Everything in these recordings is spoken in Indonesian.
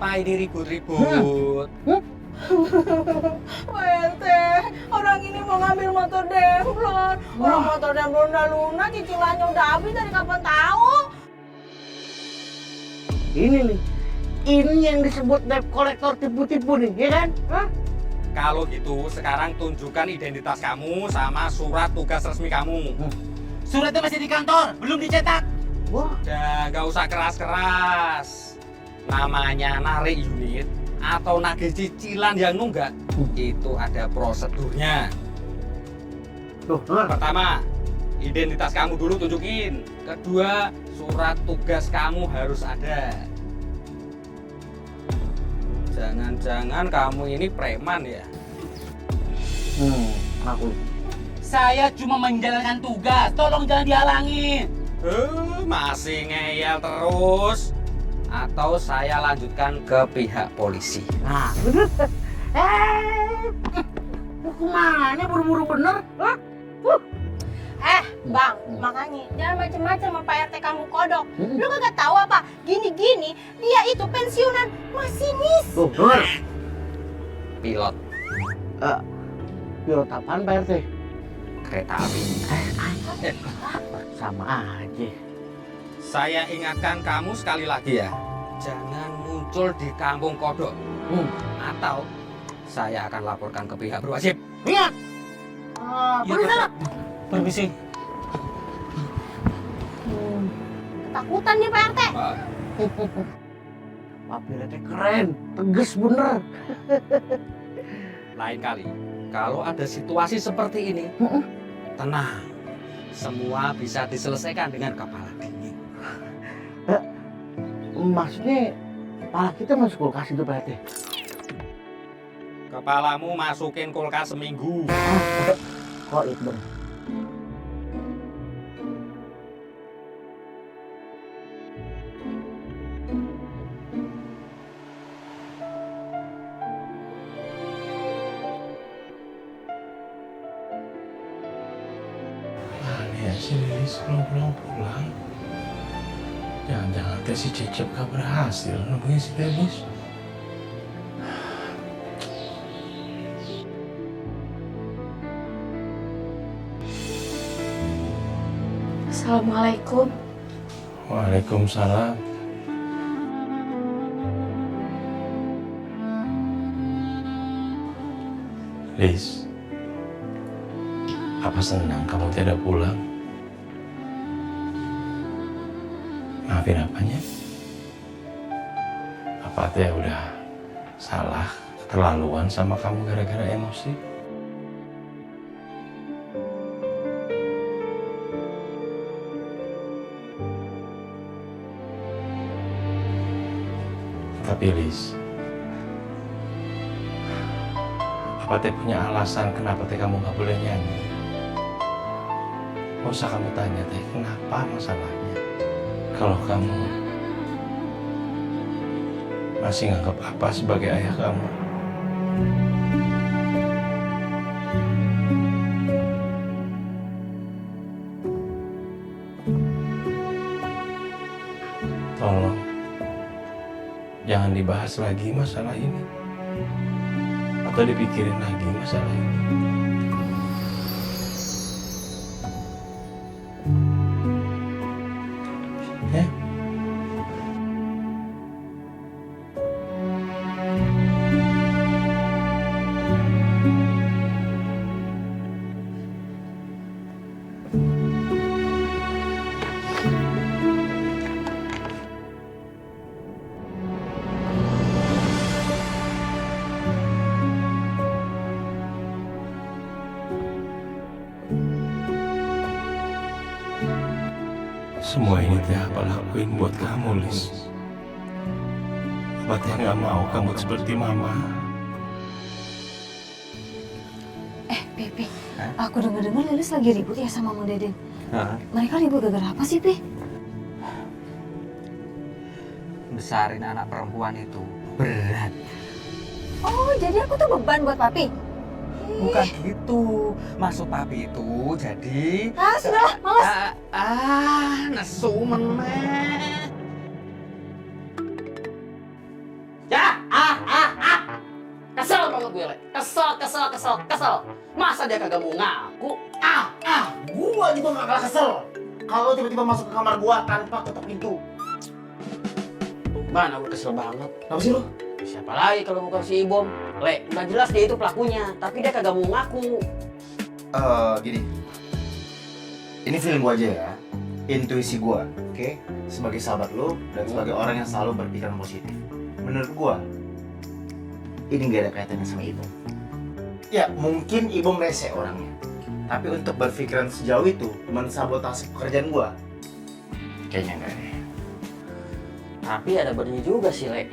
apa ini ribut-ribut? Pak RT, orang ini mau ngambil motor demplon. Orang motor demplon udah lunas, cicilannya udah habis dari kapan tahu? Ini nih, ini yang disebut debt collector tipu-tipu nih, ya kan? Hah? Kalau gitu sekarang tunjukkan identitas kamu sama surat tugas resmi kamu. Suratnya masih di kantor, belum dicetak. Wah, Udah nggak usah keras-keras. Namanya narik unit atau nagih cicilan yang nunggak itu ada prosedurnya. tuh, dengar. Pertama, identitas kamu dulu tunjukin. Kedua, surat tugas kamu harus ada. Jangan-jangan kamu ini preman ya? Aku. Saya cuma menjalankan tugas, tolong jangan dihalangi. Masih ngeyel terus? Atau saya lanjutkan ke pihak polisi? Nah, bener. Mau kemana buru-buru bener? Hah? Bang, makanya jangan macem-macem sama Pak RT kamu kodok. Lu kagak tahu apa? Gini-gini, dia itu pensiunan masinis. Tuh, dengar. Pilot Pilot apaan Pak RT? kereta api. Sama aja. Saya ingatkan kamu sekali lagi ya. Jangan muncul di kampung kodok. Atau saya akan laporkan ke pihak berwajib. Ingat! Iya, Pak. Permisi. Ketakutan nih Pak RT. Pak RT keren, tegas bener. Lain kali, kalau ada situasi seperti ini, tenang. Semua bisa diselesaikan dengan kepala dingin. Maksudnya, pala kita masuk kulkas itu Pak RT? Kepalamu masukin kulkas seminggu. Kok itu? Ya si Lilis belum pulang. Jangan-jangan teh si Cecep gak berhasil nemuin si Lilis. Assalamualaikum. Waalaikumsalam. Lis, apa senang kamu tidak pulang? Maafin apanya? Apa teh udah salah, keterlaluan sama kamu gara-gara emosi? Tapi Lis, apa teh punya alasan kenapa teh kamu gak boleh nyanyi? Gak usah kamu tanya teh kenapa masalahnya. Kalau kamu masih nganggap apa sebagai ayah kamu. Tolong jangan dibahas lagi masalah ini atau dipikirin lagi masalah ini. Ya? Semua ini teh apa lakuin buat kamu, Lis. Apa teh nggak mau kamu seperti mama? Pi, aku dengar-dengar Lilis lagi ribut ya sama Mang Deden. Mereka ribut gara-gara apa sih, Pi? Besarin anak perempuan itu berat. Oh, jadi aku tuh beban buat Papi? Bukan gitu. Maksud papi itu jadi... Sudahlah, malas. Nesu meneh. Ya! Le. Kesel. Masa dia kagak mau ngaku? Gua juga gak kalah kesel. Kalau tiba-tiba masuk ke kamar gua tanpa ketok pintu. Mana gua kesel banget. Kenapa sih lu? Siapa lagi kalau bukan si Ibom? Le, udah jelas dia itu pelakunya, tapi dia kagak mau ngaku. Gini. Ini feeling gua aja ya. Intuisi gua, oke? Sebagai sahabat lo dan sebagai orang yang selalu berpikiran positif. Menurut gua, ini gak ada kaitannya sama Ibom. Ya, mungkin Ibom rese orangnya. Tapi untuk berpikiran sejauh itu, mensabotase pekerjaan gua, kayaknya enggak deh. Tapi ada benernya juga sih, Le.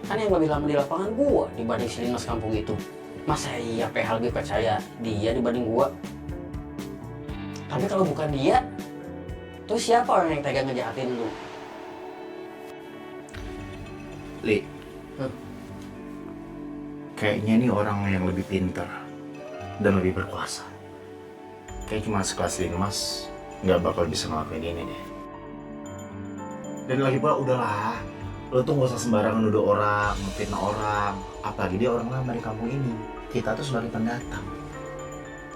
Kan yang lebih lama di lapangan gua dibanding si Linus kampung itu. Masa iya PH lebih percaya dia dibanding gua? Tapi kalau bukan dia, terus siapa orang yang tega ngejahatin lu? Li, kayaknya ini orang yang lebih pintar dan lebih berkuasa. Kayak cuma sekelas Linmas nggak bakal bisa ngelakuin ini deh. Dan lagi pula udahlah, lo tuh nggak usah sembarangan nuduh orang, ngefitnah orang. Apalagi dia orang lama di kampung ini. Kita tuh sebagai pendatang.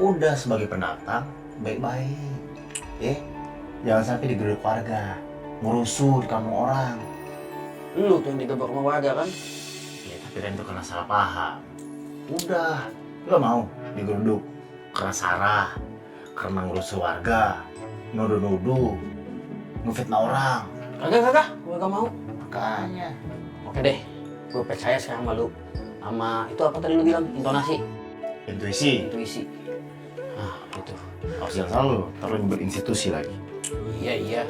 Udah sebagai pendatang, baik-baik. Jangan sampai digeruduk warga, ngerusuh di kampung orang. Lu tuh yang digebok sama warga kan? Ya tapi kan itu karena salah paham. Udah, lo mau digeruduk karena Sarah, karena ngerusuh warga, nuduh-nuduh, ngefitnah orang. Kagak, gue gak mau. Makanya. Oke deh, gue percaya sekarang sama lu. Sama itu apa tadi lu bilang? Intonasi? Intuisi. Itu. Harus jangan salah lo, taruh nyebut institusi lagi. Iya.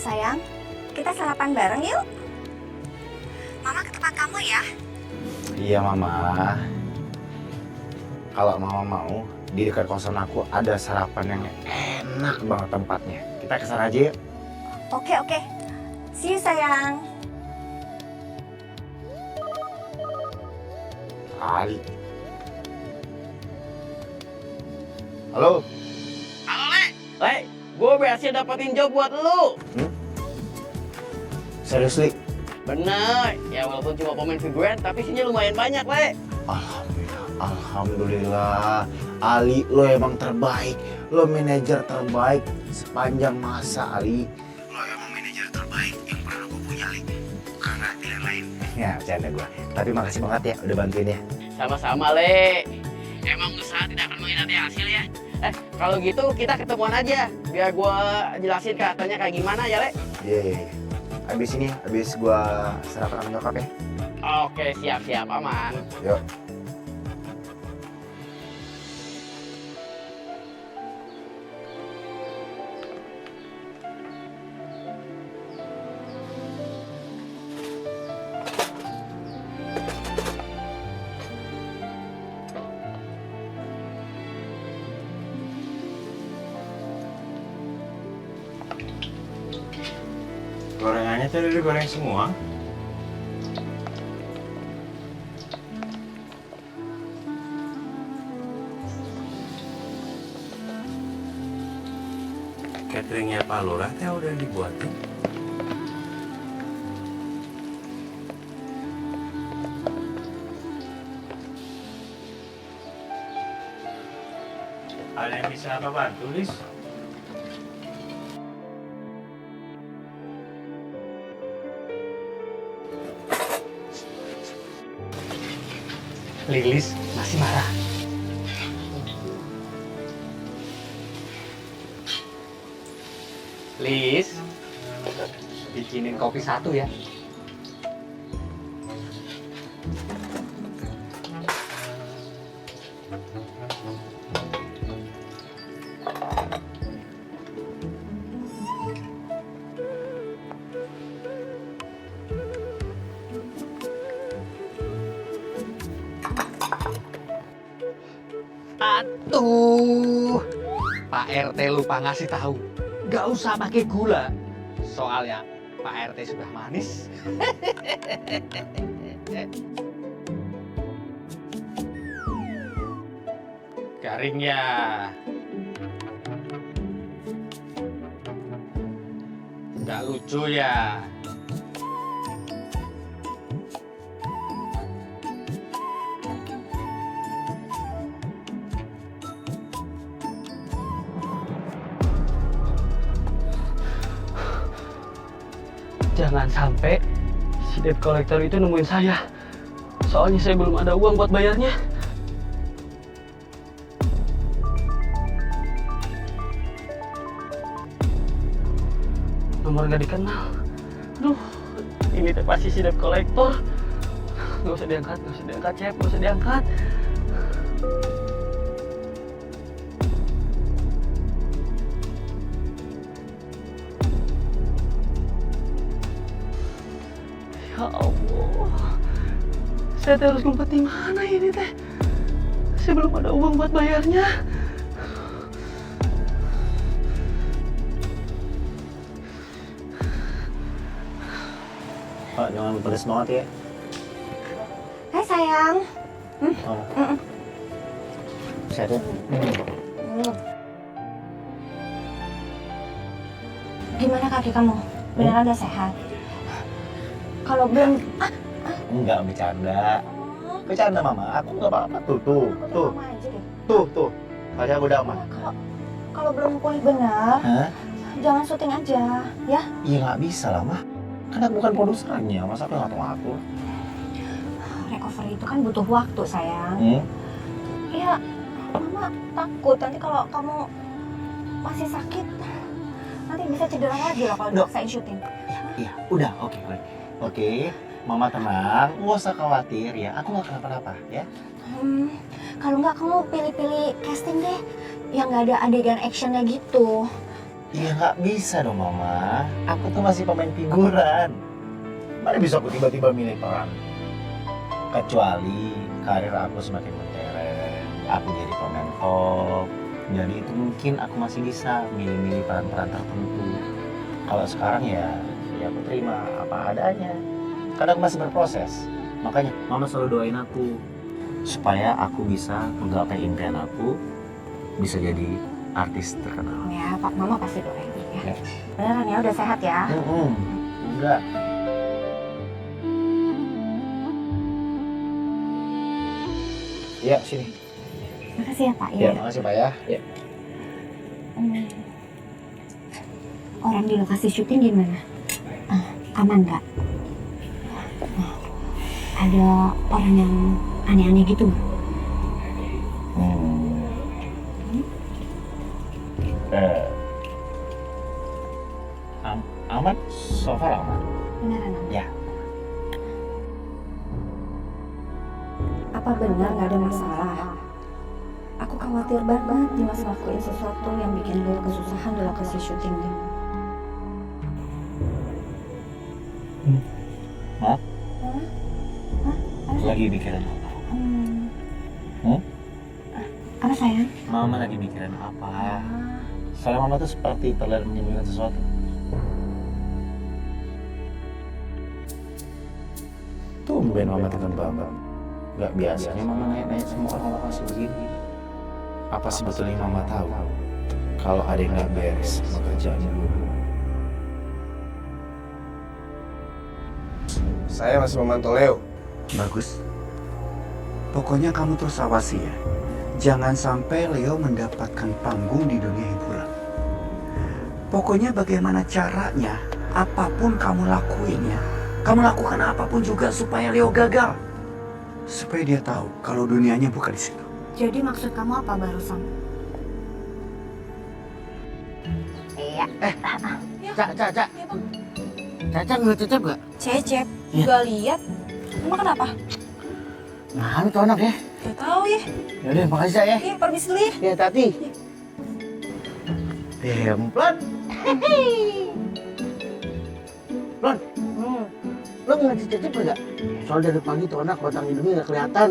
Sayang, kita sarapan bareng yuk. Mama ke tempat kamu ya. Iya Mama. Kalau Mama mau, di dekat kosan aku ada sarapan yang enak banget tempatnya. Kita kesana aja yuk. Oke. See you sayang. Ali. Halo. Le, gue berhasil dapetin job buat lu. Serius, Li? Bener, ya walaupun cuma pemain figuran, tapi isinya lumayan banyak, Le. Alhamdulillah. Ali, lo emang terbaik. Lo manajer terbaik sepanjang masa, Ali. Lo emang manajer terbaik yang pernah gue punya, Ali. Bukan pilihan lain. Ya, bercanda gue. Tapi makasih banget ya udah bantuin ya. Sama-sama, Le. Emang usaha tidak akan mengkhianati hasil ya. Kalau gitu kita ketemuan aja. Biar gue jelasin katanya kayak gimana ya, Le. Iya. Abis gue sarapan sama nyokap ya. Oke, siap-siap, aman. Yuk. Gorengannya tadi udah goreng semua. Cateringnya Pak Lurah teh udah dibuatin. Ada yang bisa apa bantu, Lis? Lilis masih marah. Lis, bikinin kopi satu ya. Aduh, Pak RT lupa ngasih tahu. Gak usah pakai gula, Soalnya Pak RT sudah manis. Garing ya. Nggak lucu ya. Jangan sampai si debt collector itu nemuin saya. Soalnya saya belum ada uang buat bayarnya. Nomor nggak dikenal. Aduh, ini teh pasti si debt collector. Nggak usah diangkat, Cep, nggak usah diangkat. Ya Allah, saya harus ngumpet di mana ini teh? Saya belum ada uang buat bayarnya. Pak, jangan pedes banget ya. Hai sayang. Sehat ya? Gimana kaki kamu? Beneran udah sehat? Kalau belum, Enggak, bercanda. Bercanda mama, aku nggak apa-apa. Tuh. Mama aja deh. Tuh. Kaki aku udah aman. Kalau belum pulih benar, Hah? jangan syuting aja, ya. Iya nggak bisa lah mah. Kan aku bukan produsernya, masa aku nggak tahu aku. Recovery itu kan butuh waktu sayang. Iya, mama takut nanti kalau kamu masih sakit, nanti bisa cedera lagi loh kalau dipaksain syuting. Iya, udah, oke. Mama tenang, nggak usah khawatir ya. Aku nggak kenapa-napa ya. Kalau nggak kamu pilih-pilih casting deh, yang nggak ada adegan actionnya gitu. Iya nggak bisa dong mama. Aku tuh masih pemain figuran. Mana bisa aku tiba-tiba milih peran? Kecuali karir aku semakin mentereng, aku jadi pemain top. Jadi itu mungkin aku masih bisa milih-milih peran-peran tertentu. Kalau sekarang ya aku terima apa adanya. Karena aku masih berproses. Makanya mama selalu doain aku supaya aku bisa menggapai impian aku, bisa jadi artis terkenal. Ya, Pak, mama pasti doain ya. Ya. Beneran ya, udah sehat ya? Enggak. Iya, sini. Makasih ya, Pak. Ya, makasih Pak ya. Ya. Orang di lokasi syuting gimana? Aman nggak? Ada orang yang aneh-aneh gitu nggak? Aman, so far aman. Beneran aman? Ya. Apa benar nggak ada masalah? Aku khawatir banget Dimas ngelakuin sesuatu yang bikin lo kesusahan di lokasi syutingnya. Hah? Apa Lagi mikirin apa? Apa sayang? Mama lagi mikirin apa? Soalnya mama tuh seperti terlihat menyembunyikan sesuatu. Tumben mama tekan banget. Gak biasanya mama nanya-nanya sama orang lokasi begini. Apa sebetulnya mama tahu kalau ada yang gak beres sama kerjaannya dulu? Saya masih memantau Leo. Bagus. Pokoknya kamu terus awasi ya. Jangan sampai Leo mendapatkan panggung di dunia hiburan. Pokoknya bagaimana caranya, apapun kamu lakuin ya. Kamu lakukan apapun juga supaya Leo gagal. Supaya dia tahu kalau dunianya bukan di situ. Jadi maksud kamu apa barusan? Iya. Cak. Caca ngeliat Cecep gak? Cecep, Iya. gak lihat. Emang kenapa? Nah, itu anak ya. Gak tahu ya. Yaudah, makasih Cak ya. Iya, permisi dulu ya. Ya, Tati. Demplon. Lon, lo ngeliat si Cecep gak? Soal dari pagi tuh anak batang hidungnya gak kelihatan.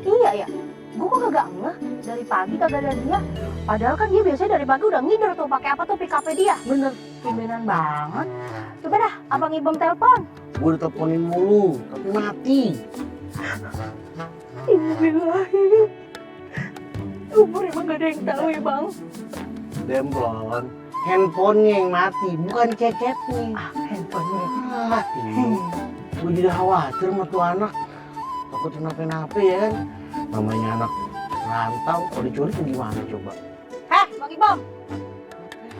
Iya ya. Gue kok kagak ngeh dari pagi kagak ada dia. Padahal kan dia biasanya dari pagi udah ngider tuh pakai apa tuh pick up dia. Bener. tumbenan banget. Coba dah, Abang Ibom telepon. Gue udah teleponin mulu, tapi mati. Innalillahi. Umur emang gak ada yang tahu ya Bang. Demplon, handphonenya yang mati, bukan cecetnya. Handphonenya. Gue jadi khawatir sama tuh anak. Takut kenapa-napa ya kan. Namanya anak rantau, kalau dicuri tuh gimana coba? Bang Ibom.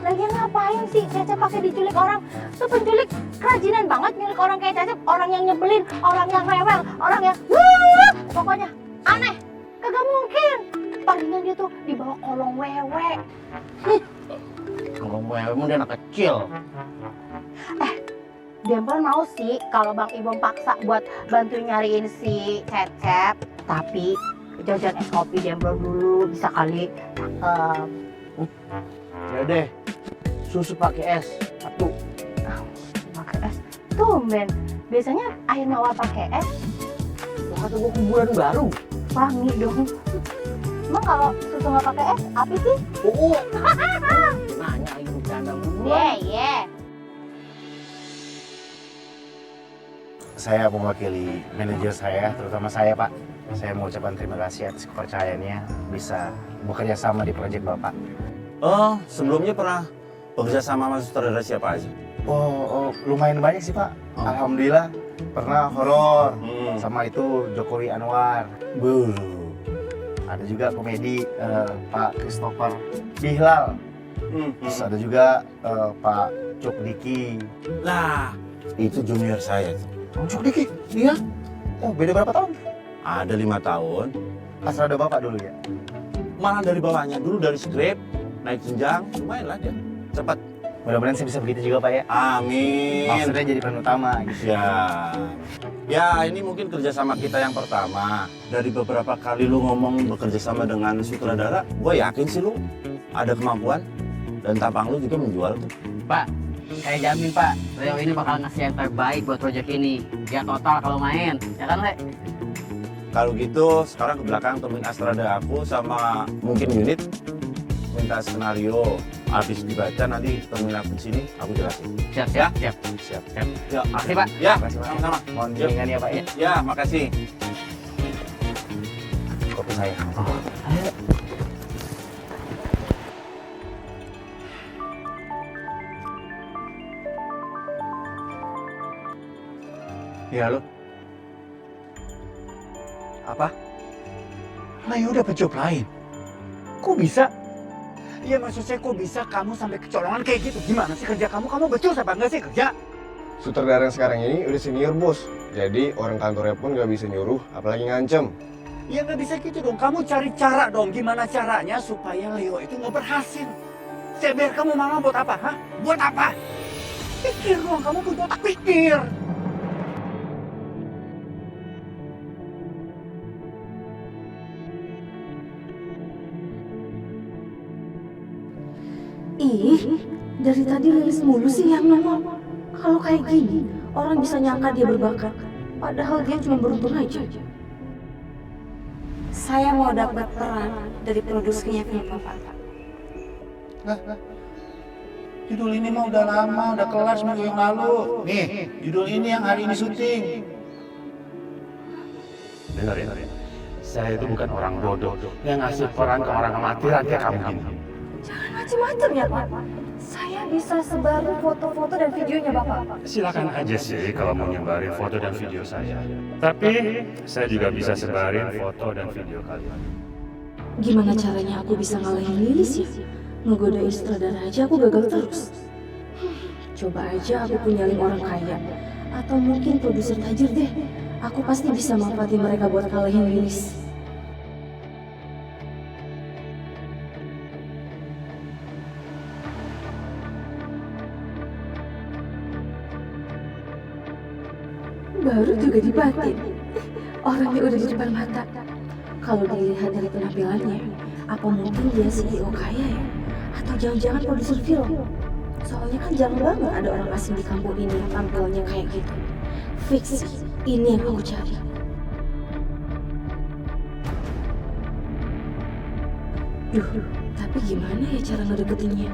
Lagian ngapain sih Cecep pakai diculik orang? Tuh penculik kerajinan banget nyulik orang kayak Cecep. Orang yang nyebelin, orang yang rewel, orang yang pokoknya aneh. Kagak mungkin. Palingan dia tuh dibawa kolong wewe. Kalau mau emang dia anak kecil. Demplon mau sih kalau Bang Ibom paksa buat bantu nyariin si Cecep. Tapi jajan es kopi Demplon dulu bisa kali. Ya deh, susu pakai es satu. Pakai es. Tumben. Biasanya air mawar pakai es. Lo kata gue kuburan baru. Wangi dong. Emang kalau susu nggak pakai es, apa sih? Nanya lagi bercanda mulu. Yeah. Saya mewakili manajer saya, terutama saya Pak. Saya mau ucapkan terima kasih atas kepercayaannya bisa bekerja sama di proyek Bapak. Oh, sebelumnya pernah bekerja sama sama sutradara siapa aja? Oh, lumayan banyak sih Pak. Alhamdulillah pernah horor sama itu Jokowi Anwar. Ada juga komedi Pak Christopher Bihlal. Terus ada juga Pak Cuk Diki. Lah, itu junior saya tuh. Cuk Diki? Iya. Oh, beda berapa tahun? Ada 5 tahun. Asal ada Bapak dulu ya? Malah dari bawahnya dulu, dari skrip, naik jenjang, lumayan lah dia. Cepat. Mudah-mudahan saya bisa begitu juga Pak ya. Amin. Maksudnya jadi peran utama gitu. Ya, ini mungkin kerjasama kita yang pertama. Dari beberapa kali lu ngomong bekerja sama dengan sutradara, gue yakin sih lu ada kemampuan dan tampang lu juga menjual tuh. Pak, saya jamin Pak, Leo ini bakal ngasih yang terbaik buat proyek ini. Dia total kalau main, ya kan Le? Kalau gitu, sekarang ke belakang temuin Astrada aku sama mungkin unit. Minta skenario, habis dibaca nanti temuin aku di sini, aku jelasin. Siap. Ya, Makasih Pak. ya, sama-sama. Mohon bimbingan ya Pak ya. Ya, makasih. Kopi saya. Ya lo, Apa? Leo dapat job lain. Kok bisa? Ya maksud saya kok bisa kamu sampai kecolongan kayak gitu? Gimana sih kerja kamu? Kamu becus apa enggak sih kerja? Sutradara yang sekarang ini udah senior bos, jadi orang kantornya pun nggak bisa nyuruh, apalagi ngancem. Ya nggak bisa gitu dong. Kamu cari cara dong. Gimana caranya supaya Leo itu nggak berhasil? Saya biar kamu malah buat apa? Hah? Buat apa? Pikir dong. Kamu punya otak pikir. Ih, dari tadi Lilis mulu sih yang nongol. Kalau kayak gini, orang bisa nyangka dia berbakat. Padahal dia cuma beruntung aja. Saya mau dapat peran dari produsernya film Bapak. Judul ini mah udah lama, udah kelar seminggu yang lalu. Nih, judul ini yang hari ini syuting. Dengar ya, saya itu bukan orang bodoh yang ngasih peran ke orang amatiran kayak kamu gini. Jangan macem-macem ya Pak. Saya bisa sebarin foto-foto dan videonya Bapak. Silakan aja sih kalau mau nyebarin foto dan video saya. Tapi saya juga bisa sebarin foto dan video kalian. Gimana caranya aku bisa ngalahin Lilis ya? Ngegodain sutradara aja aku gagal terus. Coba aja aku punya link orang kaya. Atau mungkin produser tajir deh. Aku pasti bisa manfaatin mereka buat ngalahin Lilis. Baru juga dibatin. Orangnya udah di depan mata. Kalau dilihat dari penampilannya, apa mungkin dia CEO kaya ya? Atau jangan-jangan produser film? Soalnya kan jarang banget ada orang asing di kampung ini yang tampilnya kayak gitu. Fix, ini yang aku cari. Duh, tapi gimana ya cara ngedeketinnya?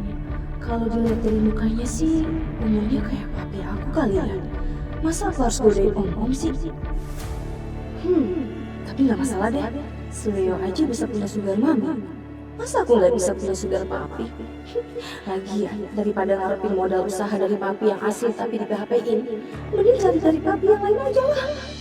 Kalau dilihat dari mukanya sih, umurnya kayak papi aku kali ya. Masa aku harus godain om-om sih? Tapi nggak masalah deh. Si Leo aja bisa punya sugar mami. Masa aku nggak bisa punya sugar papi? Lagian, daripada ngarepin modal usaha dari papi yang asli tapi di PHP-in, mending cari dari papi yang lain aja lah.